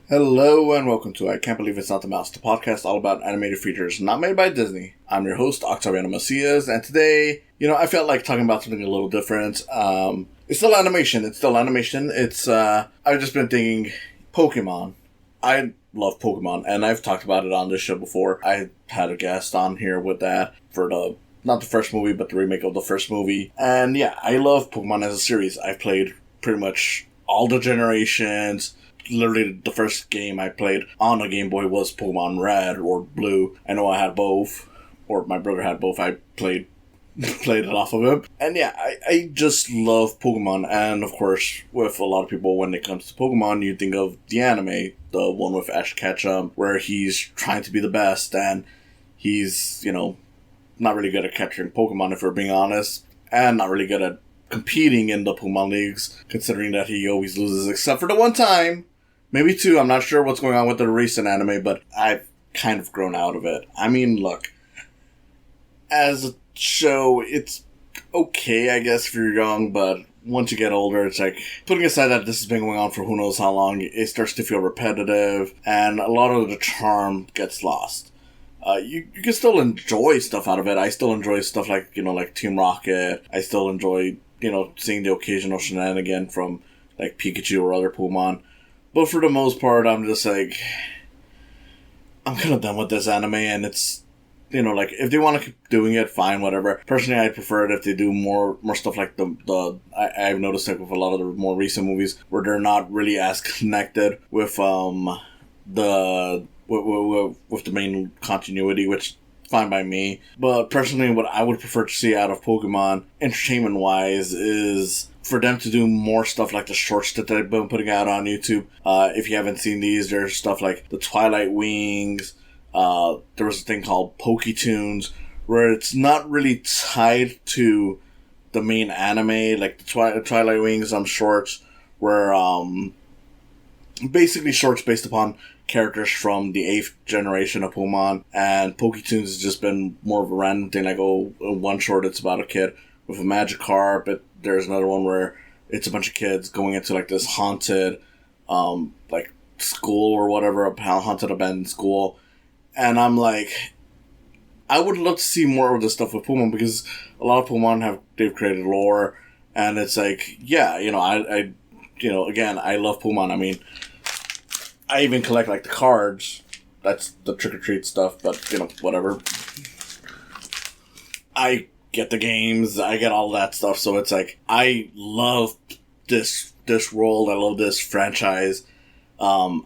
Hello and welcome to I Can't Believe It's Not the Mouse, the podcast all about animated features not made by Disney. I'm your host, Octaviano Macias, and today, I felt like talking about something a little different. It's still animation. I've just been thinking, Pokemon. I love Pokemon, and I've talked about it on this show before. I had a guest on here with that for not the first movie, but the remake of the first movie. And yeah, I love Pokemon as a series. I've played pretty much all the generations. Literally, the first game I played on a Game Boy was Pokemon Red or Blue. I know I had both, or my brother had both. I played it off of him. And yeah, I just love Pokemon. And of course, with a lot of people, when it comes to Pokemon, you think of the anime, the one with Ash Ketchum, where he's trying to be the best, and he's, not really good at capturing Pokemon, if we're being honest, and not really good at competing in the Pokemon Leagues, considering that he always loses, except for the one time. Maybe two, I'm not sure what's going on with the recent anime, but I've kind of grown out of it. I mean, look, as a show, it's okay, I guess, if you're young, but once you get older, it's like, putting aside that this has been going on for who knows how long, it starts to feel repetitive, and a lot of the charm gets lost. You can still enjoy stuff out of it. I still enjoy stuff like, like Team Rocket. I still enjoy, seeing the occasional shenanigan from, like, Pikachu or other Pokemon. But for the most part, I'm just like, I'm kind of done with this anime, and it's, if they want to keep doing it, fine, whatever. Personally, I prefer it if they do more stuff like I've noticed like with a lot of the more recent movies where they're not really as connected with with the main continuity, which fine by me. But personally, what I would prefer to see out of Pokemon, entertainment-wise, is for them to do more stuff like the shorts that they've been putting out on YouTube. If you haven't seen these, there's stuff like the Twilight Wings. There was a thing called Poketoons, where it's not really tied to the main anime, like the Twilight Wings shorts, where basically shorts based upon characters from the 8th generation of Pokemon, and Poketoons has just been more of a random thing, like, one short it's about a kid with a Magikarp, but there's another one where it's a bunch of kids going into, like, this haunted, like, school or whatever, a haunted abandoned school, and I'm like, I would love to see more of this stuff with Pokemon, because a lot of Pokemon they've created lore, and it's like, yeah, I again, I love Pokemon. I mean, I even collect, like, the cards. That's the trick-or-treat stuff, but, whatever. I get the games, I get all that stuff, so it's like, I love this world, I love this franchise. I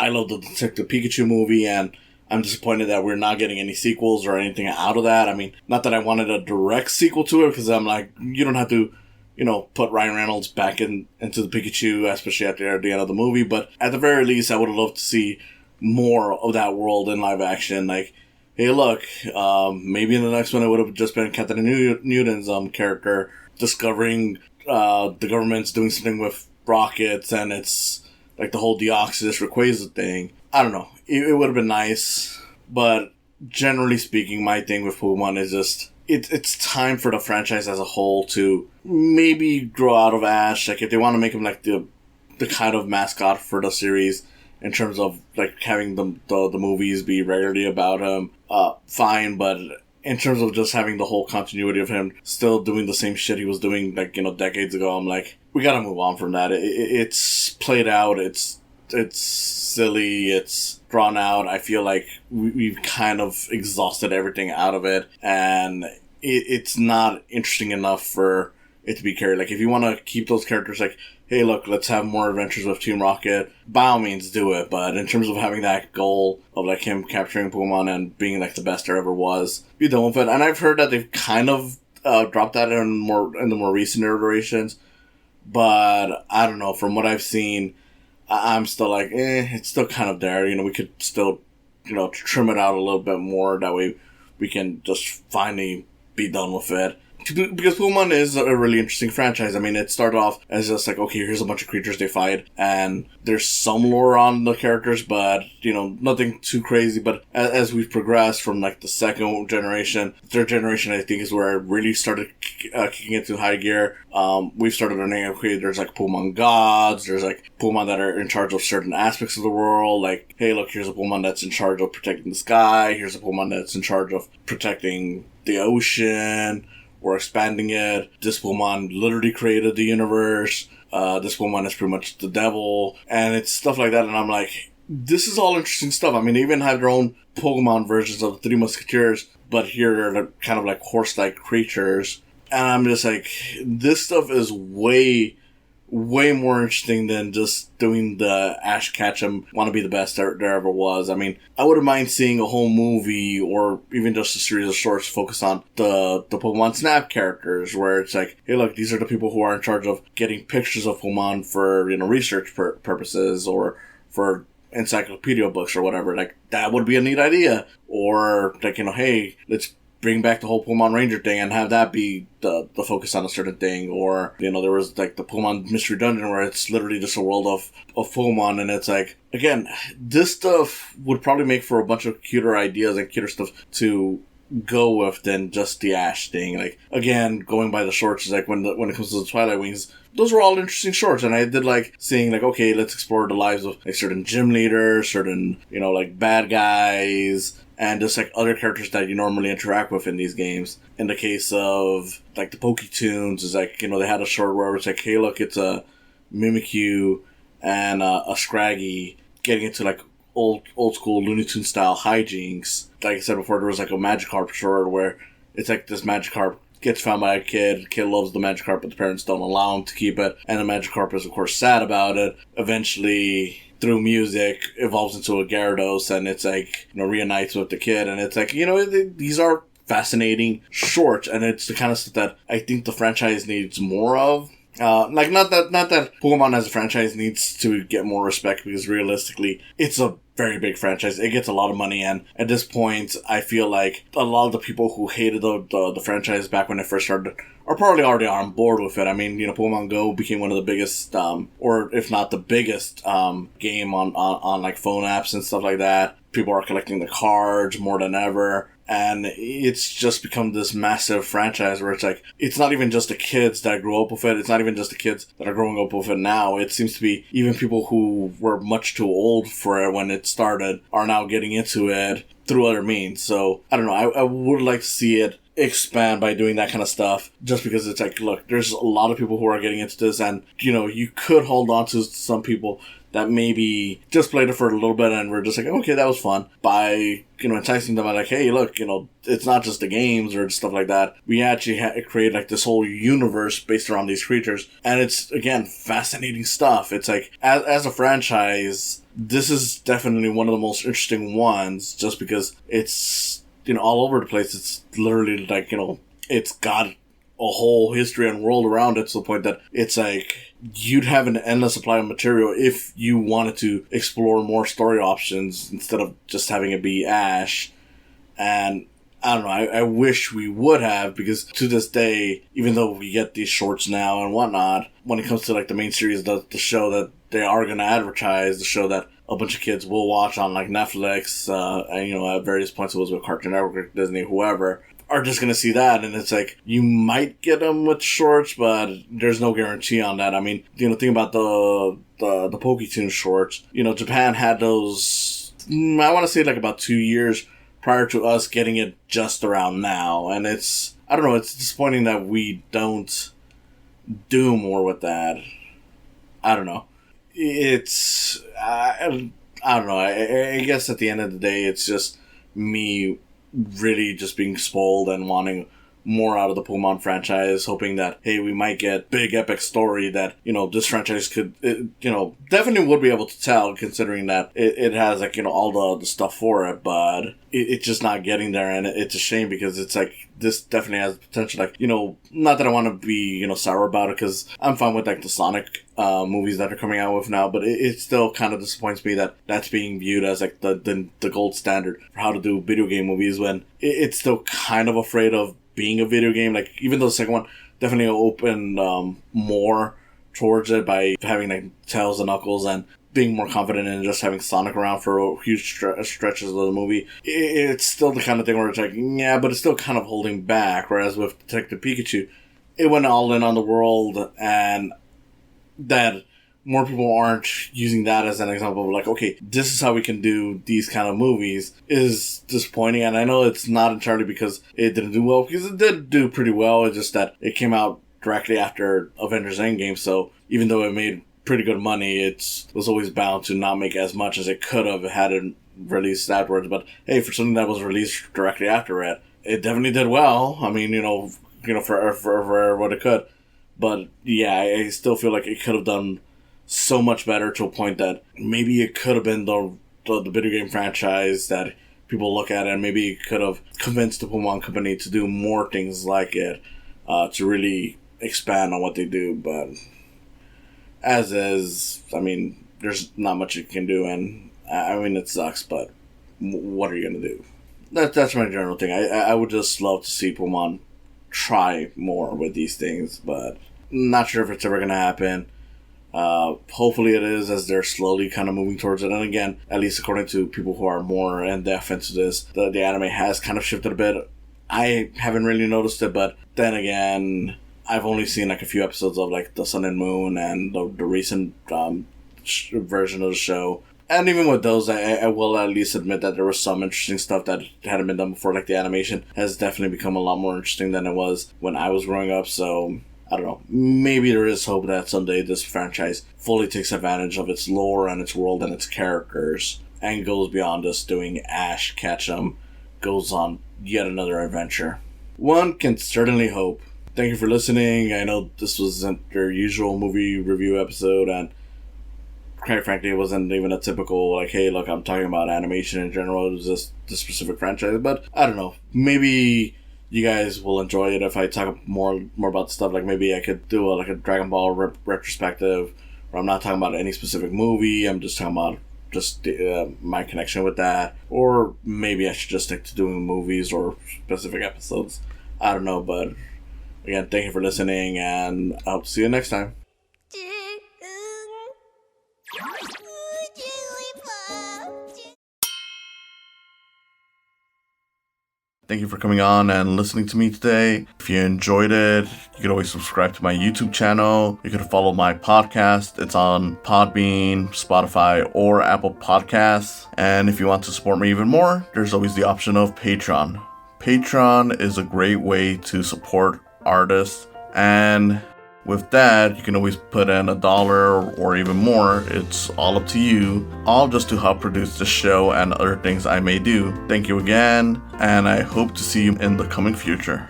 love the Detective Pikachu movie, and I'm disappointed that we're not getting any sequels or anything out of that. I mean, not that I wanted a direct sequel to it, because I'm like, you don't have to put Ryan Reynolds back into the Pikachu, especially at the end of the movie. But at the very least, I would have loved to see more of that world in live action. Like, hey, look, maybe in the next one it would have just been Captain Newton's character discovering the government's doing something with rockets, and it's like the whole Deoxys Rayquaza thing. I don't know. It would have been nice, but generally speaking, my thing with Pokemon is just, it's time for the franchise as a whole to maybe grow out of Ash. Like, if they want to make him like the kind of mascot for the series in terms of like having the movies be regularly about him, fine. But in terms of just having the whole continuity of him still doing the same shit he was doing like decades ago, I'm like, we gotta move on from that. It's played out. It's silly. It's drawn out. I feel like we've kind of exhausted everything out of it, and it's not interesting enough for it to be carried. Like, if you want to keep those characters, like, hey, look, let's have more adventures with Team Rocket, by all means do it. But in terms of having that goal of like him capturing Pokemon and being like the best there ever was, be done with it. And I've heard that they've kind of dropped that in the more recent iterations, but I don't know. From what I've seen, I'm still like, it's still kind of there. We could still, trim it out a little bit more. That way we can just finally be done with it. Because Pokemon is a really interesting franchise. I mean, it started off as just like, okay, here's a bunch of creatures they fight, and there's some lore on the characters, but, nothing too crazy. But as we've progressed from, like, the second generation, third generation, I think, is where it really started kicking into high gear. We've started learning, okay, there's, like, Pokemon gods, there's, like, Pokemon that are in charge of certain aspects of the world, like, hey, look, here's a Pokemon that's in charge of protecting the sky, here's a Pokemon that's in charge of protecting the ocean, or expanding it. This Pokemon literally created the universe. This Pokemon is pretty much the devil. And it's stuff like that. And I'm like, this is all interesting stuff. I mean, they even have their own Pokemon versions of the Three Musketeers. But here they're kind of like horse-like creatures. And I'm just like, this stuff is way more interesting than just doing the Ash Ketchum want to be the best there ever was. I mean, I wouldn't mind seeing a whole movie or even just a series of shorts focused on the Pokemon Snap characters, where it's like, hey, look, these are the people who are in charge of getting pictures of Pokemon for, research purposes or for encyclopedia books or whatever. Like, that would be a neat idea. Or, like, hey, let's bring back the whole Pokemon Ranger thing and have that be the focus on a certain thing. Or, there was like the Pokemon Mystery Dungeon where it's literally just a world of Pokemon, and it's like, again, this stuff would probably make for a bunch of cuter ideas and cuter stuff to go with than just the Ash thing. Like, again, going by the shorts, is like when it comes to the Twilight Wings, those were all interesting shorts, and I did like seeing, like, okay, let's explore the lives of like certain gym leaders, certain, like bad guys, and just like other characters that you normally interact with in these games. In the case of like the Poketunes, is like, they had a short where it's like, hey, look, it's a Mimikyu and a Scraggy getting into like old school Looney Tunes style hijinks. Like I said before, there was like a Magikarp short where it's like this Magikarp gets found by a kid. The kid loves the Magikarp, but the parents don't allow him to keep it. And the Magikarp is, of course, sad about it. Eventually, through music, evolves into a Gyarados, and it's like, reunites with the kid. And it's like, these are fascinating shorts, and it's the kind of stuff that I think the franchise needs more of. Not that Pokemon as a franchise needs to get more respect, because realistically, it's a very big franchise. It gets a lot of money, and at this point, I feel like a lot of the people who hated the franchise back when it first started are probably already on board with it. I mean, Pokemon Go became one of the biggest, or if not the biggest, game on like phone apps and stuff like that. People are collecting the cards more than ever. And it's just become this massive franchise where it's like, it's not even just the kids that grew up with it. It's not even just the kids that are growing up with it now. It seems to be even people who were much too old for it when it started are now getting into it through other means. So, I don't know. I would like to see it expand by doing that kind of stuff, just because it's like, look, there's a lot of people who are getting into this, and, you could hold on to some people that maybe just played it for a little bit and we're just like, okay, that was fun, by, enticing them, like, hey, look, it's not just the games or stuff like that. We actually create like this whole universe based around these creatures, and it's, again, fascinating stuff. It's like, as a franchise, this is definitely one of the most interesting ones, just because it's, all over the place. It's literally like, it's got a whole history and world around it, to the point that it's like, you'd have an endless supply of material if you wanted to explore more story options instead of just having it be Ash. And I don't know, I wish we would have, because to this day, even though we get these shorts now and whatnot, when it comes to like the main series, the show that they are going to advertise, the show that a bunch of kids will watch on like Netflix, and at various points it was with Cartoon Network, Disney, whoever, are just going to see that, and it's like, you might get them with shorts, but there's no guarantee on that. I mean, think about the Poketunes shorts. Japan had those, I want to say like about 2 years prior to us getting it just around now, and it's, I don't know, it's disappointing that we don't do more with that. I don't know. It's, I don't know, I guess at the end of the day, it's just me really just being spoiled and wanting more out of the Pokemon franchise, hoping that, hey, we might get big epic story that, this franchise could, definitely would be able to tell, considering that it has, like, all the stuff for it, but it's just not getting there, and it's a shame, because it's like, this definitely has potential, like, not that I want to be, sour about it, because I'm fine with, like, the Sonic movies that are coming out with now, but it still kind of disappoints me that that's being viewed as, like, the gold standard for how to do video game movies, when it's still kind of afraid of being a video game. Like, even though the second one definitely opened more towards it by having like Tails and Knuckles and being more confident in just having Sonic around for huge stretches of the movie, it's still the kind of thing where it's like, yeah, but it's still kind of holding back. Whereas with Detective Pikachu, it went all in on the world, and that more people aren't using that as an example of like, okay, this is how we can do these kind of movies, is disappointing. And I know it's not entirely because it didn't do well, because it did do pretty well. It's just that it came out directly after Avengers Endgame, so even though it made pretty good money, it was always bound to not make as much as it could have had it released afterwards. But hey, for something that was released directly after it, it definitely did well. I mean, for what it could. But yeah, I still feel like it could have done so much better, to a point that maybe it could have been the video game franchise that people look at, and maybe it could have convinced the Pokemon Company to do more things like it, to really expand on what they do. But as is, I mean, there's not much you can do, and I mean, it sucks, but what are you going to do? That's my general thing. I would just love to see Pokemon try more with these things, but not sure if it's ever going to happen. Hopefully it is, as they're slowly kind of moving towards it. And again, at least according to people who are more in depth into this, the anime has kind of shifted a bit. I haven't really noticed it, but then again, I've only seen like a few episodes of like the Sun and Moon and the recent version of the show. And even with those, I will at least admit that there was some interesting stuff that hadn't been done before. Like, the animation has definitely become a lot more interesting than it was when I was growing up. So I don't know, maybe there is hope that someday this franchise fully takes advantage of its lore and its world and its characters, and goes beyond just doing Ash Ketchum, goes on yet another adventure. One can certainly hope. Thank you for listening. I know this wasn't your usual movie review episode, and quite frankly, it wasn't even a typical, like, hey, look, I'm talking about animation in general. It was just the specific franchise. But I don't know, maybe you guys will enjoy it if I talk more about stuff. Like, maybe I could do a Dragon Ball retrospective, where I'm not talking about any specific movie. I'm just talking about just my connection with that. Or maybe I should just stick to doing movies or specific episodes. I don't know, but again, thank you for listening, and I hope to see you next time. Thank you for coming on and listening to me today. If you enjoyed it, you can always subscribe to my YouTube channel. You can follow my podcast. It's on Podbean, Spotify, or Apple Podcasts. And if you want to support me even more, there's always the option of Patreon. Patreon is a great way to support artists, and with that, you can always put in $1 or even more. It's all up to you, all just to help produce the show and other things I may do. Thank you again, and I hope to see you in the coming future.